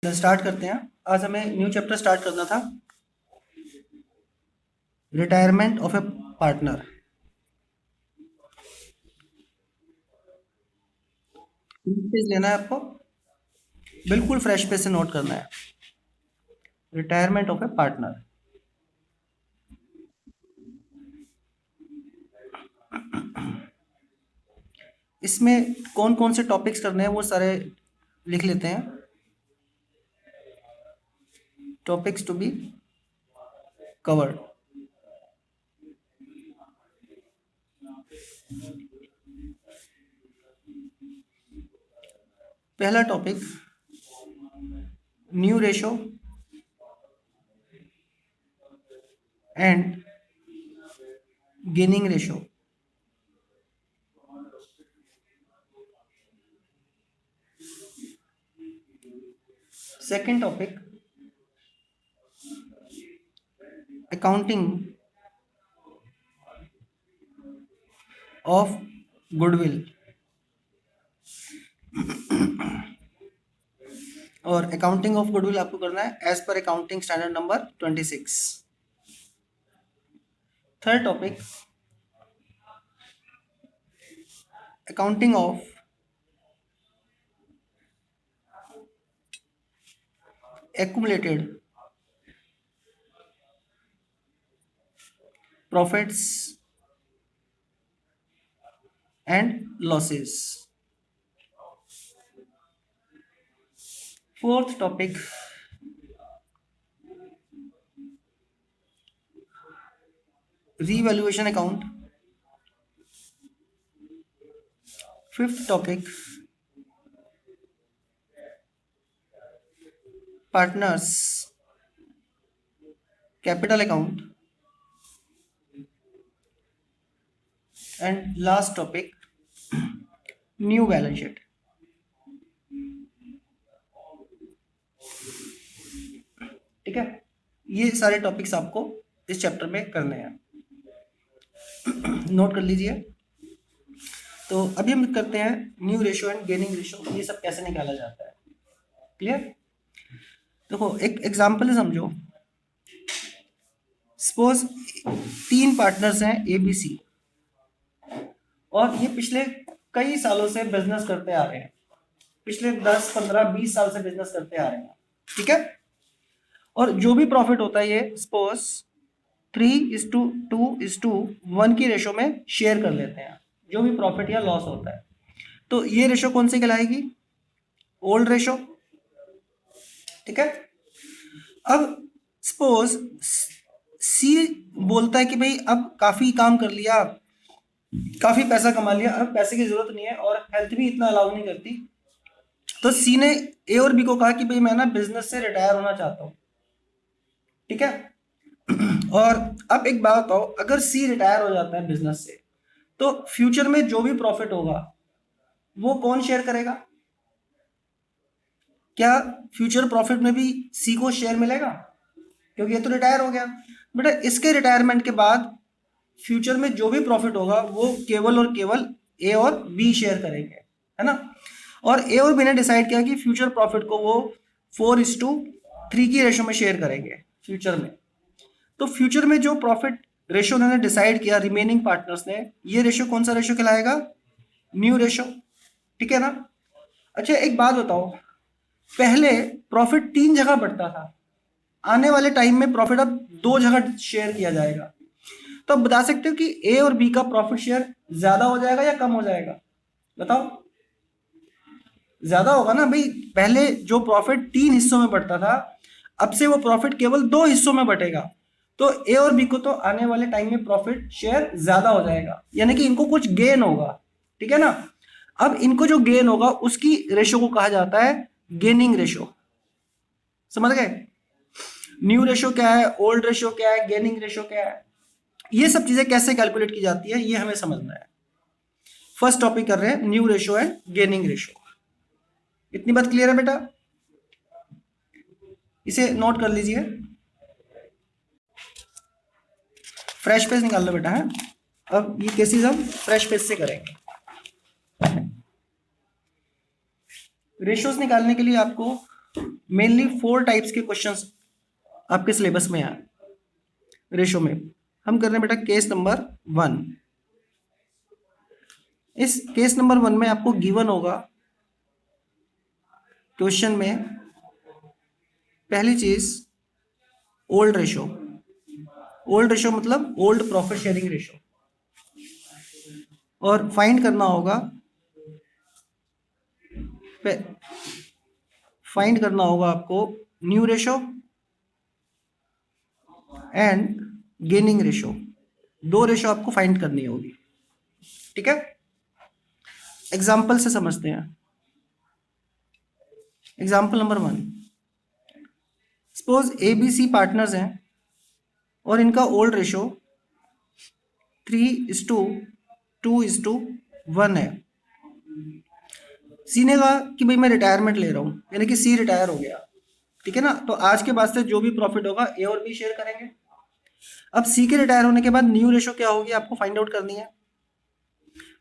Start करते हैं। आज हमें न्यू चैप्टर स्टार्ट करना था, retirement of A partner. Page लेना है आपको, बिल्कुल फ्रेश पेज से नोट करना है। रिटायरमेंट ऑफ ए पार्टनर, इसमें कौन कौन से टॉपिक्स करने हैं वो सारे लिख लेते हैं। Topics to be covered. पहला topic, new ratio and gaining ratio. Second topic, accounting of goodwill और अकाउंटिंग ऑफ गुडविल आपको करना है as per accounting standard number 26। Third topic, accounting of accumulated profits and losses. Fourth topic, revaluation account. Fifth topic, partners capital account. And last topic, new balance sheet. ठीक है, ये सारे topics आपको इस chapter में करने हैं, नोट कर लीजिए। तो अभी हम करते हैं new ratio and gaining ratio, ये सब कैसे निकाला जाता है। क्लियर? देखो एक एग्जांपल समझो। सपोज 3 पार्टनर्स हैं ए बी सी, और ये पिछले कई सालों से बिजनेस करते आ रहे हैं, पिछले 10 15 20 साल से बिजनेस करते आ रहे हैं। ठीक है, और जो भी प्रॉफिट होता है ये सपोज 3:2:1 की रेशो में शेयर कर लेते हैं, जो भी प्रॉफिट या लॉस होता है। तो ये रेशो कौन सी कहलाएगी? Old ratio. ठीक है, अब सपोज सी बोलता है कि भाई अब काफी काम कर लिया, काफी पैसा कमा लिया, अब पैसे की जरूरत नहीं है और हेल्थ भी इतना अलाउ नहीं करती। तो सी ने ए और बी को कहा कि भाई मैं ना बिजनेस से रिटायर होना चाहता हूं। ठीक है, और अब एक बात बताओ, अगर सी रिटायर हो जाता है बिजनेस से, तो फ्यूचर में जो भी प्रॉफिट होगा वो कौन शेयर करेगा? क्या फ्यूचर प्रॉफिट में भी सी को शेयर मिलेगा? क्योंकि ये तो रिटायर हो गया। बेटा इसके रिटायरमेंट के बाद फ्यूचर में जो भी प्रॉफिट होगा वो केवल और केवल ए और बी शेयर करेंगे, है ना। और ए और बी ने डिसाइड किया कि फ्यूचर प्रॉफिट को वो 4:3 की रेशो में शेयर करेंगे फ्यूचर में। तो फ्यूचर में जो प्रॉफिट रेशो उन्होंने डिसाइड किया रिमेनिंग पार्टनर्स ने, ये रेशो कौन सा रेशो कहलाएगा? New ratio. ठीक है ना। अच्छा एक बात बताओ, पहले प्रॉफिट 3 जगह बढ़ता था, आने वाले टाइम में प्रॉफिट अब 2 जगह शेयर किया जाएगा। तो आप बता सकते हो कि ए और बी का प्रॉफिट शेयर ज्यादा हो जाएगा या कम हो जाएगा? बताओ। ज्यादा होगा ना भाई, पहले जो प्रॉफिट 3 हिस्सों में बढ़ता था, अब से वो प्रॉफिट केवल 2 हिस्सों में बटेगा। तो ए और बी को तो आने वाले टाइम में प्रॉफिट शेयर ज्यादा हो जाएगा, यानी कि इनको कुछ गेन होगा। ठीक है ना। अब इनको जो गेन होगा उसकी रेशो को कहा जाता है गेनिंग रेशो। समझ गए? न्यू रेशो क्या है, ओल्ड रेशो क्या है, गेनिंग रेशो क्या है, ये सब चीजें कैसे कैलकुलेट की जाती है ये हमें समझना है। फर्स्ट टॉपिक कर रहे हैं new ratio and gaining ratio. इतनी बात क्लियर है बेटा? इसे नोट कर लीजिए, फ्रेश पेज निकाल लो बेटा। है अब ये केसेस हम फ्रेश पेज से करेंगे। रेशियोज निकालने के लिए आपको मेनली 4 टाइप्स के क्वेश्चंस आपके सिलेबस में आए रेशो में। हम कर रहे हैं बेटा केस नंबर 1। इस केस नंबर 1 में आपको गिवन होगा क्वेश्चन में पहली चीज ओल्ड रेशो। ओल्ड रेशो मतलब ओल्ड प्रॉफिट शेयरिंग रेशो, और फाइंड करना होगा आपको new ratio and gaining ratio. 2 ratio आपको फाइंड करनी होगी, ठीक है। एग्जाम्पल से समझते हैं। Example number 1, suppose ABC partners हैं और इनका ओल्ड रेशो 3:2:1 है। सी ने कहा कि भाई मैं रिटायरमेंट ले रहा हूं, यानी कि सी रिटायर हो गया, ठीक है ना। तो आज के बाद से जो भी प्रॉफिट होगा ए और बी शेयर करेंगे। अब सी के रिटायर होने के बाद न्यू रेशो क्या होगी आपको फाइंड आउट करनी है,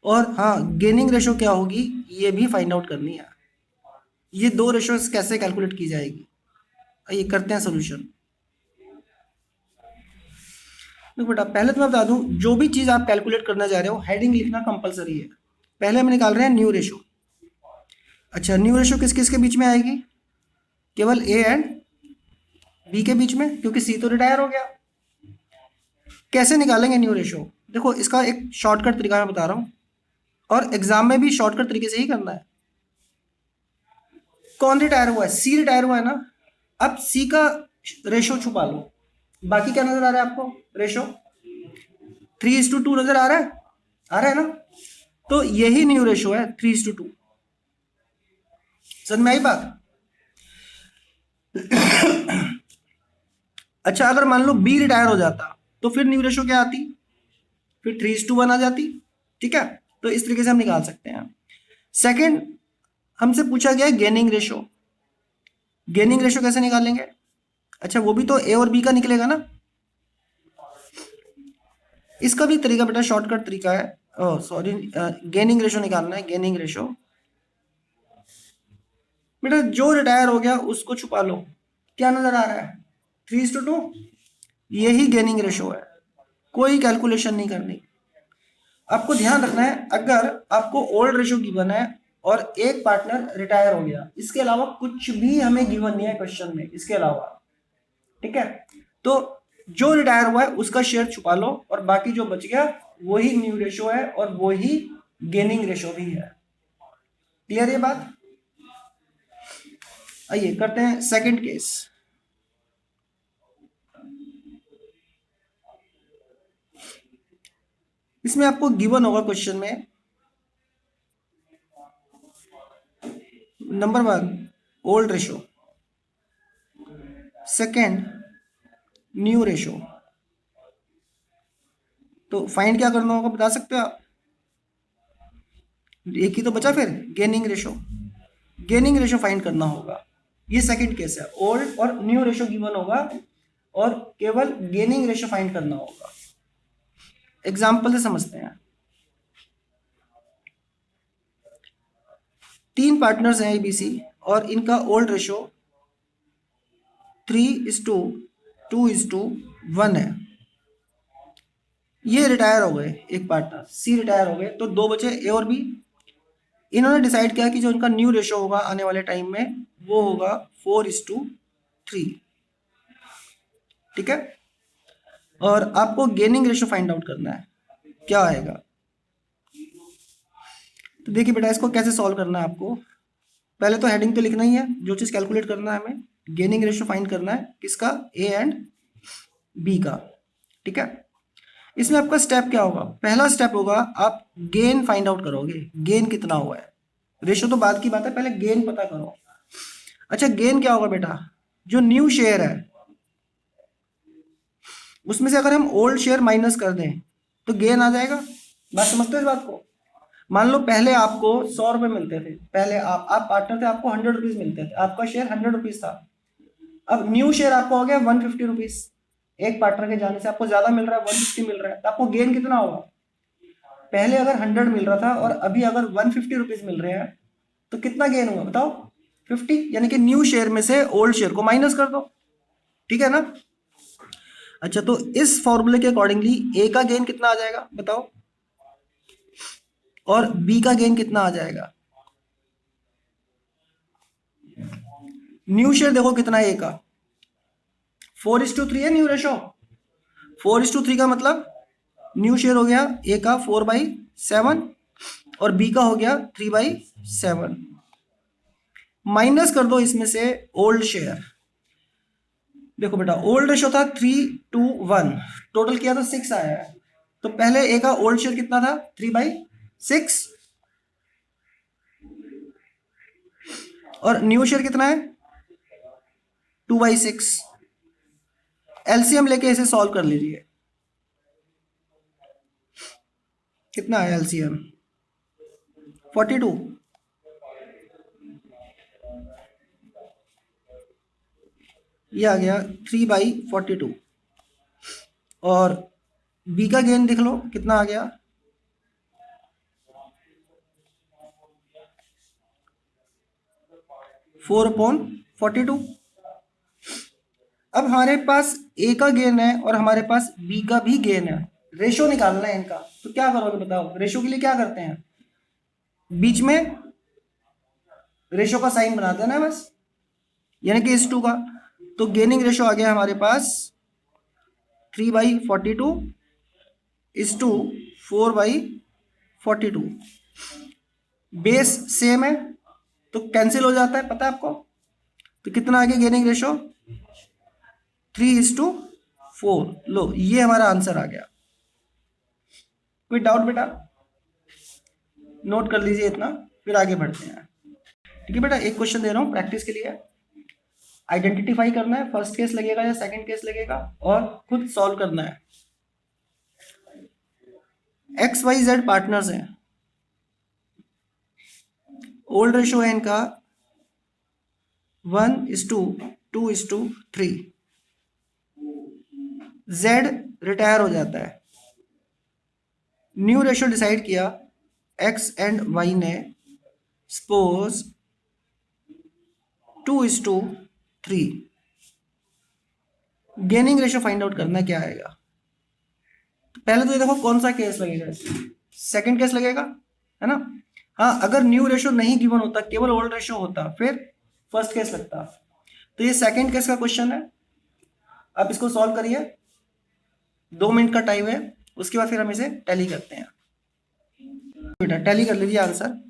और हाँ गेनिंग रेशो क्या होगी ये भी फाइंड आउट करनी है। ये 2 रेशो कैसे कैलकुलेट की जाएगी, आइए करते हैं सोल्यूशन। देखो बेटा पहले तो मैं बता दूं, जो भी चीज आप कैलकुलेट करना जा रहे हो हेडिंग लिखना कंपलसरी है। पहले हम निकाल रहे हैं न्यू रेशो। अच्छा, न्यू रेशो किस किस के बीच में आएगी, केवल ए एंड बी के बीच में, क्योंकि सी तो रिटायर हो गया। कैसे निकालेंगे न्यू रेशो, देखो इसका एक शॉर्टकट तरीका मैं बता रहा हूं, और एग्जाम में भी शॉर्टकट तरीके से ही करना है। कौन रिटायर हुआ है, सी रिटायर हुआ है ना। अब सी का रेशो छुपा लो, बाकी क्या नजर आ रहा है आपको, रेशो 3:2 नजर आ रहा है ना। तो यही न्यू रेशो है 3:2। समझ में आई बात। अच्छा, अगर मान लो बी रिटायर हो जाता तो फिर न्यू रेशो क्या आती, फिर 3:1 आ जाती, ठीक है। तो इस तरीके से हम निकाल सकते हैं। सेकंड, हमसे पूछा गया गेनिंग रेशो। गेनिंग रेशो कैसे निकालेंगे, अच्छा वो भी तो ए और बी का निकलेगा ना। इसका भी तरीका बेटा शॉर्टकट तरीका है, सॉरी गेनिंग रेशो निकालना है। गेनिंग रेशो बेटा जो रिटायर हो गया उसको छुपा लो, क्या नजर आ रहा है 3:2। यही गेनिंग रेशो है, कोई कैलकुलेशन नहीं करनी। आपको ध्यान रखना है, अगर आपको ओल्ड रेशो गिवन है और एक पार्टनर रिटायर हो गया, इसके अलावा कुछ भी हमें गिवन नहीं है क्वेश्चन में इसके अलावा, ठीक है। तो जो रिटायर हुआ है उसका शेयर छुपा लो, और बाकी जो बच गया वही न्यू रेशो है और वही गेनिंग रेशो भी है। क्लियर ये बात। आइए करते हैं सेकंड केस। इसमें आपको गिवन होगा क्वेश्चन में number 1 old ratio, second new ratio. तो फाइंड क्या करना होगा बता सकते हो आप, एक ही तो बचा फिर gaining ratio. Gaining ratio find करना होगा। ये सेकंड केस है, ओल्ड और न्यू रेशो गिवन होगा और केवल गेनिंग रेशो फाइंड करना होगा। एग्जाम्पल से समझते हैं। 3 पार्टनर्स हैं एबीसी और इनका ओल्ड रेशो 3:2:1 है। ये रिटायर हो गए, एक पार्टनर सी रिटायर हो गए, तो 2 बचे ए और बी। इन्होंने डिसाइड किया कि जो इनका न्यू रेशो होगा आने वाले टाइम में वो होगा 4:3, ठीक है। और आपको गेनिंग रेशो फाइंड आउट करना है, क्या आएगा। तो देखिए बेटा इसको कैसे सॉल्व करना है आपको। पहले तो हेडिंग तो लिखना ही है, जो चीज कैलकुलेट करना है हमें गेनिंग रेशो फाइंड करना है, किसका, ए एंड बी का, ठीक है। इसमें आपका स्टेप क्या होगा, पहला स्टेप होगा आप गेन फाइंड आउट करोगे, गेन कितना हुआ है। रेशो तो बाद की बात है, पहले गेन पता करो। अच्छा गेन क्या होगा बेटा, जो न्यू शेयर है उसमें से अगर हम ओल्ड शेयर माइनस कर दें तो गेन आ जाएगा। बात समझते हो इस बात को। मान लो पहले आपको 100 रुपए मिलते थे, पहले आप पार्टनर थे, आपको 100 रुपीज मिलते थे, आपका शेयर 100 रुपीज था। अब न्यू शेयर आपको हो गया 150 रुपीज, एक पार्टनर के जाने से आपको ज्यादा मिल रहा है, 150 मिल रहा है, तो आपको गेन कितना होगा। पहले अगर 100 मिल रहा था और अभी अगर 150 रुपीज मिल रहे हैं तो कितना गेन हुआ बताओ 50, यानी कि न्यू शेयर में से ओल्ड शेयर को माइनस कर दो, ठीक है ना। अच्छा, तो इस फॉर्मूले के अकॉर्डिंगली ए का गेन कितना आ जाएगा बताओ, और बी का गेन कितना आ जाएगा। न्यू शेयर देखो कितना है ए का, 4:3 है न्यू रेशो। 4:3 का मतलब न्यू शेयर हो गया ए का 4/7 और बी का हो गया 3/7। माइनस कर दो इसमें से ओल्ड शेयर। देखो बेटा, ओल्ड रेशो था 3:1, टोटल किया तो 6 आया है। तो पहले ए का ओल्ड शेयर कितना था, 3/6, और न्यू शेयर कितना है 2/6। एलसीएम लेके इसे सॉल्व कर लीजिए, कितना है एलसीएम 42, ये आ गया 3/42। और बी का गेन देख लो कितना आ गया, 4/42। अब हमारे पास ए का गेन है और हमारे पास बी का भी गेन है, रेशो निकालना है इनका। तो क्या करोगे बताओ, रेशो के लिए क्या करते हैं, बीच में रेशो का साइन बनाते हैं ना बस, यानी कि इस टू का। तो गेनिंग रेशो आ गया हमारे पास 3/42 इस टू 4/42। बेस सेम है तो कैंसिल हो जाता है, पता है आपको। तो कितना आ गया गेनिंग रेशो, 3:4। लो, ये हमारा आंसर आ गया। कोई डाउट बेटा, नोट कर लीजिए इतना, फिर आगे बढ़ते हैं। ठीक है बेटा, एक क्वेश्चन दे रहा हूँ प्रैक्टिस के लिए। आइडेंटिफाई करना है फर्स्ट केस लगेगा या सेकंड केस लगेगा, और खुद सॉल्व करना है। XYZ पार्टनर्स हैं, ओल्ड रेशो है इनका 1:2:3। Z रिटायर हो जाता है, न्यू रेशो डिसाइड किया X एंड Y ने, suppose 2:3। Gaining ratio find out करना है, क्या आएगा। पहले तो ये देखो कौन सा केस लगेगा, सेकंड केस लगेगा, है ना। हाँ, अगर न्यू रेशो नहीं गिवन होता, केवल ओल्ड रेशो होता, फिर फर्स्ट केस लगता। तो ये सेकंड केस का क्वेश्चन है। आप इसको सॉल्व करिए, 2 मिनट का टाइम है, उसके बाद फिर हम इसे टैली करते हैं। बेटा टैली कर लीजिए आंसर।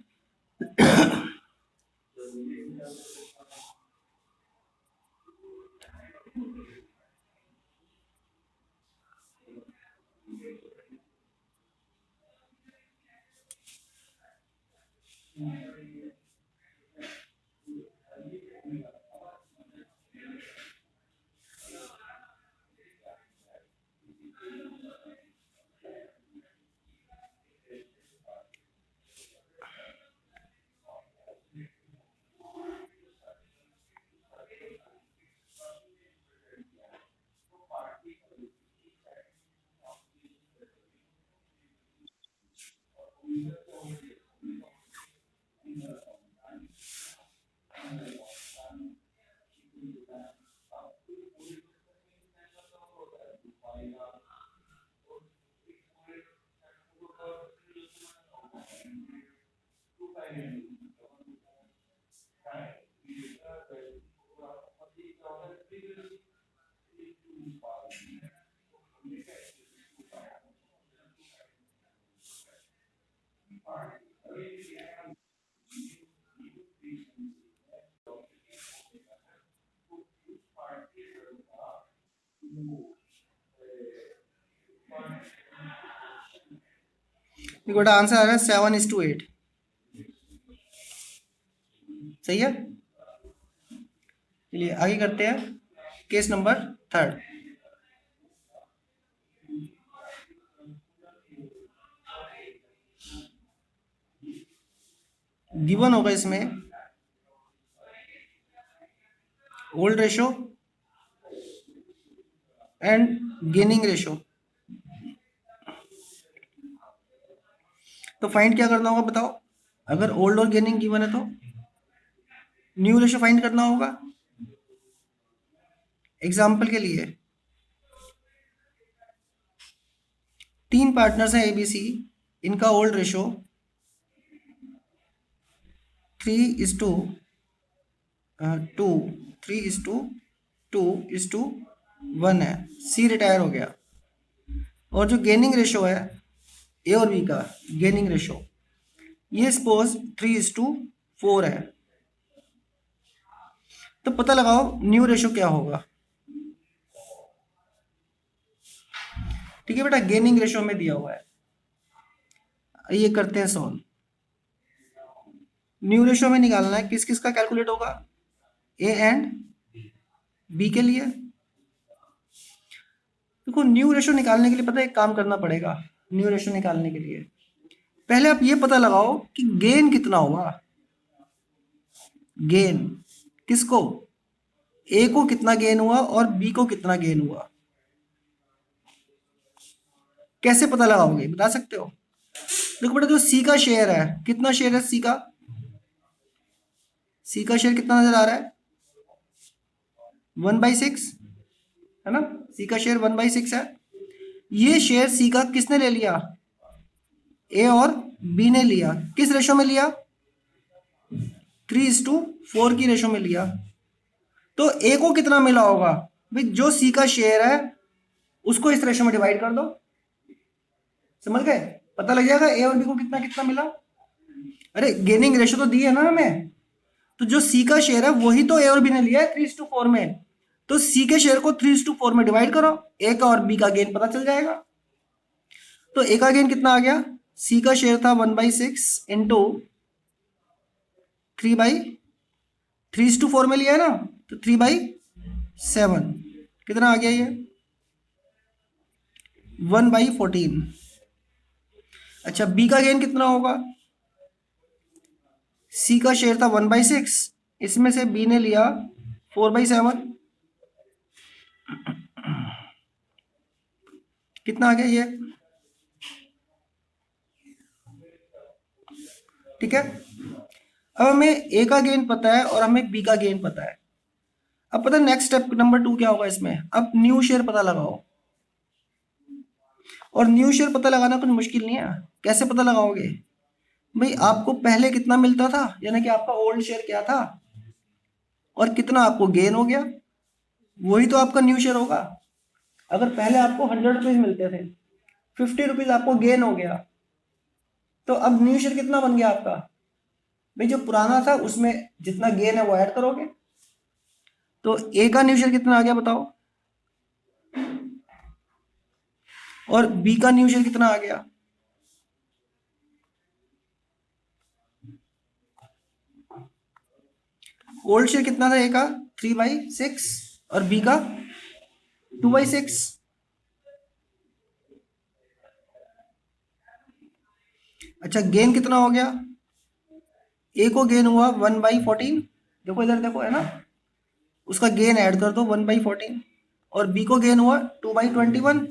बेटा आंसर आ रहा है 7:8। सही है। चलिए आगे करते हैं, केस नंबर 3। गिवन होगा इसमें old ratio and gaining ratio. तो फाइंड क्या करना होगा बताओ, अगर ओल्ड और गेनिंग गिवन है तो न्यू रेशो फाइंड करना होगा। एग्जाम्पल के लिए 3 पार्टनर्स हैं ABC, इनका ओल्ड रेशो 3:2 3:2 है। C रिटायर हो गया। और जो गेनिंग रेशो है A और B का गेनिंग रेशो, ये सपोज 3:4 है। तो पता लगाओ न्यू रेशो क्या होगा। ठीक है बेटा, गेनिंग रेशो में दिया हुआ है। ये करते हैं सॉल्व। न्यू रेशो में निकालना है, किस किस का कैलकुलेट होगा, A एंड B के लिए। देखो न्यू रेशो निकालने के लिए पता है एक काम करना पड़ेगा। न्यू रेशो निकालने के लिए पहले आप ये पता लगाओ कि गेन कितना हुआ। गेन किसको, A को कितना गेन हुआ और B को कितना गेन हुआ। कैसे पता लगाओगे, बता सकते हो। देखो बेटा, जो C का शेयर है, कितना शेयर है C का, C का शेयर कितना नजर आ रहा है, 1/6 है ना। C का शेयर 1/6 है। ये शेयर C का किसने ले लिया, A और B ने लिया। किस रेशो में लिया, 3:4 की रेशो में लिया। तो A को कितना मिला होगा भाई, जो C का शेयर है उसको इस रेशो में डिवाइड कर दो, समझ गए, पता लग जाएगा A और B को कितना कितना मिला। अरे गेनिंग रेशो तो दी है ना हमें, तो जो C का शेयर है वही तो A और B ने लिया है 3:4 में। तो C के शेयर को 3:4 में डिवाइड करो, A का और B का गेन पता चल जाएगा। तो A का गेन कितना आ गया, C का शेयर था 1/6 इंटू 3/4 में लिया है ना, तो 3/7 कितना आ गया ये 1/14। अच्छा B का गेन कितना होगा, C का शेयर था 1/6, इसमें से B ने लिया 4/7, कितना आ गया ये। ठीक है, अब हमें A का गेन पता है और हमें B का गेन पता है। अब पता है नेक्स्ट स्टेप नंबर 2 क्या होगा इसमें, अब न्यू शेयर पता लगाओ। और न्यू शेयर पता लगाना कुछ मुश्किल नहीं है। कैसे पता लगाओगे भाई, आपको पहले कितना मिलता था, यानी कि आपका ओल्ड शेयर क्या था और कितना आपको गेन हो गया, वही तो आपका न्यू शेयर होगा। अगर पहले आपको 100 रुपीज मिलते थे, 50 रुपीज आपको गेन हो गया, तो अब न्यू शेयर कितना बन गया आपका भाई, जो पुराना था उसमें जितना गेन है वो ऐड करोगे। तो ए का न्यू शेयर कितना आ गया बताओ, और बी का न्यू शेयर कितना आ गया। ओल्ड शेयर कितना था ए का 3/6 और बी का 2/6। अच्छा गेन कितना हो गया, ए को गेन हुआ 1/14, देखो इधर देखो है ना, उसका गेन ऐड कर दो 1/14, और बी को गेन हुआ 2/21।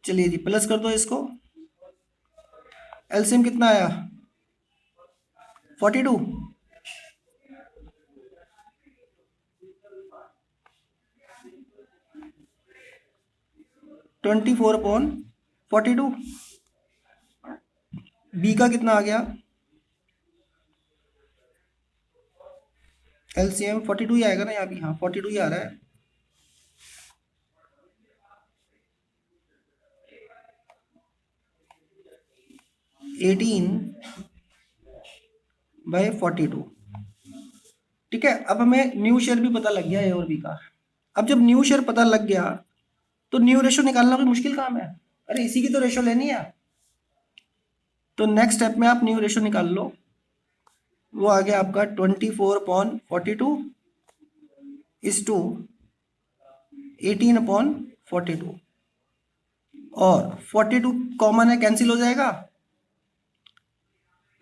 चलिए जी प्लस कर दो इसको, एलसीएम कितना आया 42। 24/42। बी का कितना आ गया, एलसीएम 42 ही आएगा ना यहाँ भी, हाँ 42 ही आ रहा है। 18/42। ठीक है, अब हमें न्यू शेयर भी पता लग गया ए और बी का। अब जब न्यू शेयर पता लग गया तो न्यू रेशो निकालना कोई मुश्किल काम है, अरे इसी की तो रेशो लेनी है। तो नेक्स्ट स्टेप में आप न्यू रेशो निकाल लो, वो आ गया आपका 24/42 इज टू 18/42, और 42 कॉमन है, कैंसिल हो जाएगा,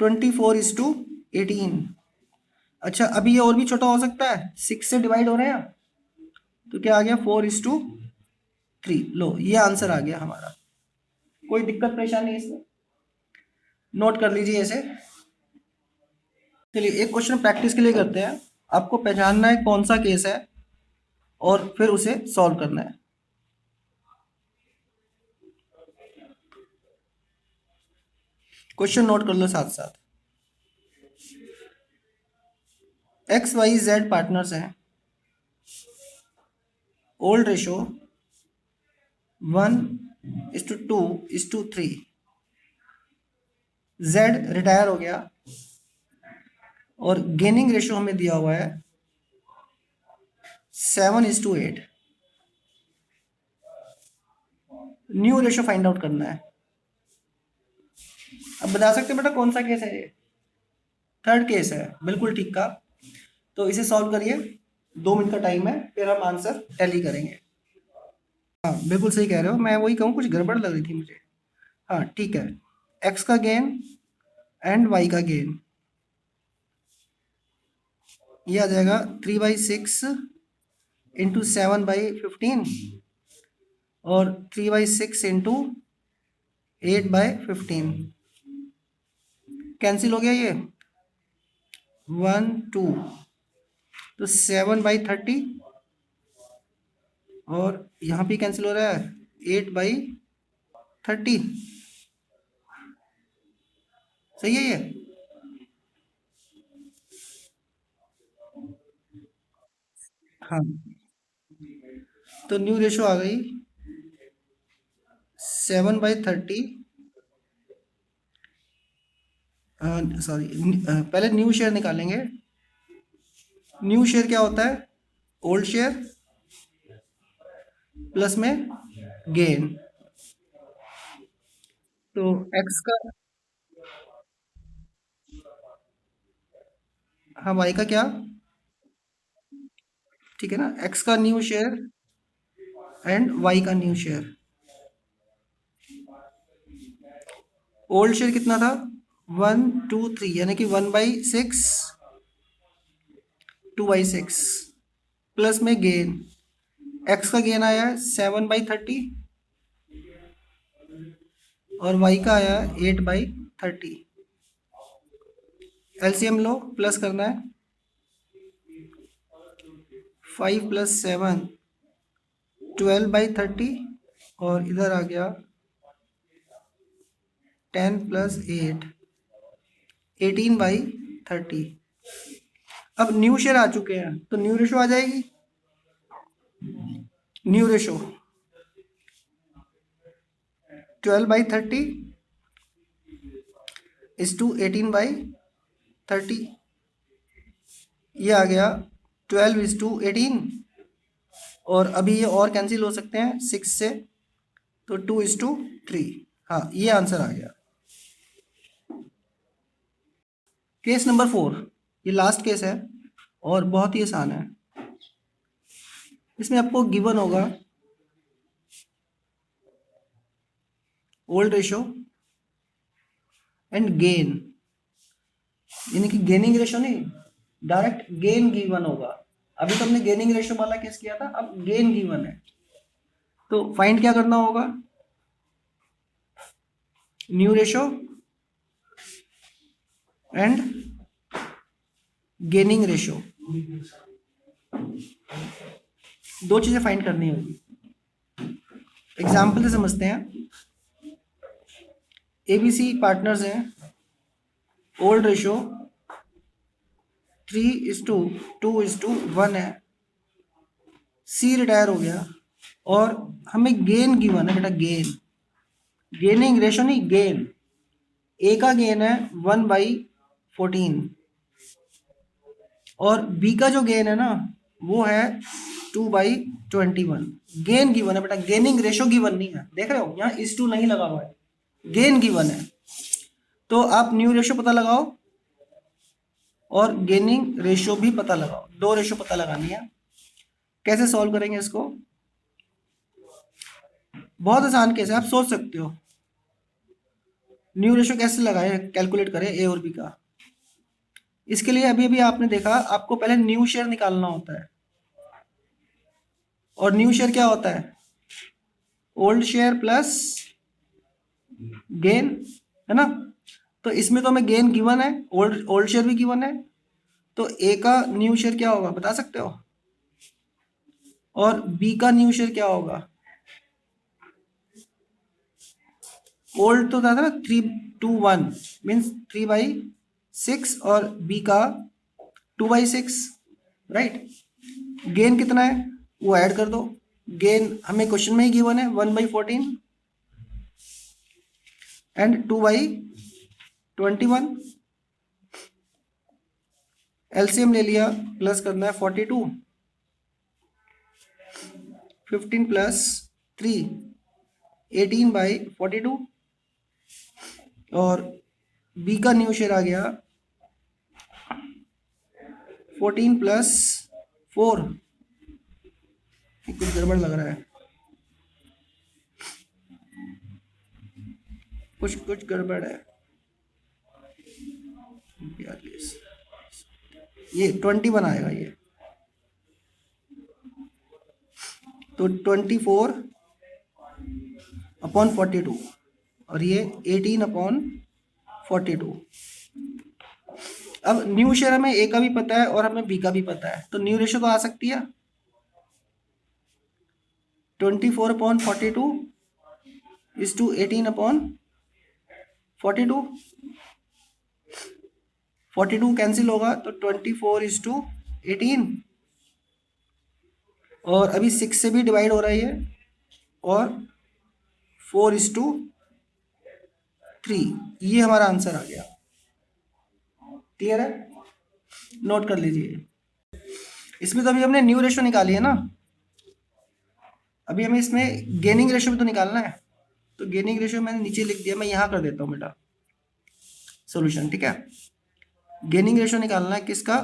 24:18। अच्छा अभी ये और भी छोटा हो सकता है, 6 से डिवाइड हो रहे हैं, तो क्या आ गया 4:3। लो ये आंसर आ गया हमारा, कोई दिक्कत परेशानी इसमें। नोट कर लीजिए इसे। चलिए एक क्वेश्चन प्रैक्टिस के लिए करते हैं। आपको पहचानना है कौन सा केस है और फिर उसे सॉल्व करना है। क्वेश्चन नोट कर लो साथ साथ। एक्स वाई जेड पार्टनर्स हैं। Old ratio 1:2:3। जेड रिटायर हो गया और गेनिंग रेशो हमें दिया हुआ है 7:8। न्यू रेशो फाइंड आउट करना है। अब बता सकते हैं बेटा कौन सा केस है ये? थर्ड केस है, बिल्कुल ठीक कहा। तो इसे सॉल्व करिए, 2 मिनट का टाइम है, फिर हम आंसर टैली करेंगे। हाँ बिल्कुल सही कह रहे हो, मैं वही कहूँ कुछ गड़बड़ लग रही थी मुझे। हाँ ठीक है। एक्स का गेन एंड वाई का गेन, ये आ जाएगा 3/6 इंटू 7/15 और 3/6 इंटू 8/15। कैंसिल हो गया ये 1 2, तो 7/30 और यहाँ भी कैंसिल हो रहा है 8/30। सही है ये? हाँ, तो न्यू रेशो आ गई 7/30। सॉरी, पहले न्यू शेयर निकालेंगे। न्यू शेयर क्या होता है? ओल्ड शेयर प्लस में गेन। तो एक्स का, हाँ वाई का क्या? ठीक है ना, एक्स का न्यू शेयर एंड वाई का न्यू शेयर। ओल्ड शेयर कितना था? 1 2 3, यानी कि 1/6 2/6 प्लस में गेन। एक्स का गेन आया है 7/30 और वाई का आया है 8/30। एलसीएम लो, प्लस करना है। 5 + 7 12/30 और इधर आ गया 10 + 8 18/30। अब न्यू शेयर आ चुके हैं तो न्यू रेशो आ जाएगी। New ratio 12/30 is to 18/30। ये आ गया 12:18। और अभी ये और कैंसिल हो सकते हैं 6 से, तो 2:3। हाँ ये आंसर आ गया। केस नंबर 4, ये लास्ट केस है और बहुत ही आसान है। इसमें आपको गिवन होगा ओल्ड रेशो एंड गेन, यानी कि गेनिंग रेशो नहीं, डायरेक्ट गेन गिवन होगा। अभी तो हमने गेनिंग रेशो वाला केस किया था, अब गेन गिवन है। तो फाइंड क्या करना होगा? New ratio and gaining ratio, दो चीजें फाइंड करनी होगी। एग्जाम्पल से समझते हैं। एबीसी पार्टनर्स हैं। ओल्ड रेशो 3:2:1 है। सी रिटायर हो गया और हमें गेन गिवन है बेटा, गेन। गेनिंग रेशो नहीं, गेन। ए का गेन है 1/14 और बी का जो गेन है ना वो है 2/21। गेन गिवन है बेटा, गेनिंग रेशो गिवन नहीं है। देख रहे हो यहाँ इस टू नहीं लगा हुआ है, गेन गिवन है। तो आप न्यू रेशो पता लगाओ और गेनिंग रेशो भी पता लगाओ, दो रेशो पता लगानी है। कैसे सॉल्व करेंगे इसको? बहुत आसान केस है, आप सोच सकते हो। न्यू रेशो कैसे लगाए, कैलकुलेट करें ए और बी का। इसके लिए अभी अभी आपने देखा, आपको पहले न्यू शेयर निकालना होता है। और न्यू शेयर क्या होता है? ओल्ड शेयर प्लस गेन, है ना। तो इसमें तो हमें गेन गिवन है, ओल्ड ओल्ड शेयर भी गिवन है, तो ए का न्यू शेयर क्या होगा बता सकते हो? और बी का न्यू शेयर क्या होगा? ओल्ड तो था ना 3/2/1 मीन्स 3/6 और बी का 2/6, राइट। गेन कितना है वो ऐड कर दो। गेन हमें क्वेश्चन में ही गिवन है 1/14 एंड 2/21। एलसीएम ले लिया, प्लस करना है 42, 15 प्लस 3 18/42 और बी का न्यू शेयर आ गया 14 प्लस 4। कुछ गड़बड़ लग रहा है, कुछ गड़बड़ है। 42 ये 21 आएगा ये, तो 24/42 और ये 18/42। अब न्यू शेयर हमें ए का भी पता है और हमें बी का भी पता है, तो न्यू रेशियो तो आ सकती है 24/42 इज टू 18/42। 42 कैंसिल होगा तो 24/18 और अभी 6 से भी डिवाइड हो रहा है ये, और 4/3। ये हमारा आंसर आ गया। क्लियर है? नोट कर लीजिए। इसमें तो अभी हमने न्यू रेशियो निकाली है ना, अभी हमें इसमें गेनिंग रेशियो भी तो निकालना है, तो गेनिंग रेशियो मैंने नीचे लिख दिया, मैं यहाँ कर देता हूँ बेटा सॉल्यूशन, ठीक है। गेनिंग रेशियो निकालना है किसका?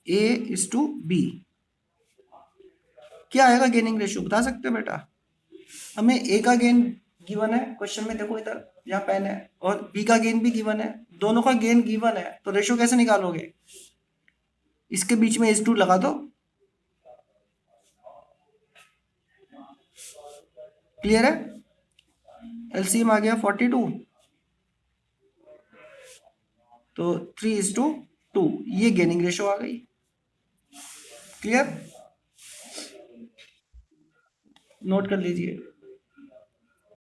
A/B। क्या आएगा गेनिंग रेशियो बता सकते हो बेटा? हमें ए का गेन गिवन है क्वेश्चन में, देखो इधर यहाँ पेन है, और बी का गेन भी गिवन है, दोनों का गेन गिवन है, तो रेशियो कैसे निकालोगे? इसके बीच में H2 लगा दो। क्लियर है? एलसीएम आ गया 42, तो 3/2, ये गेनिंग रेशियो आ गई। क्लियर? नोट कर लीजिए।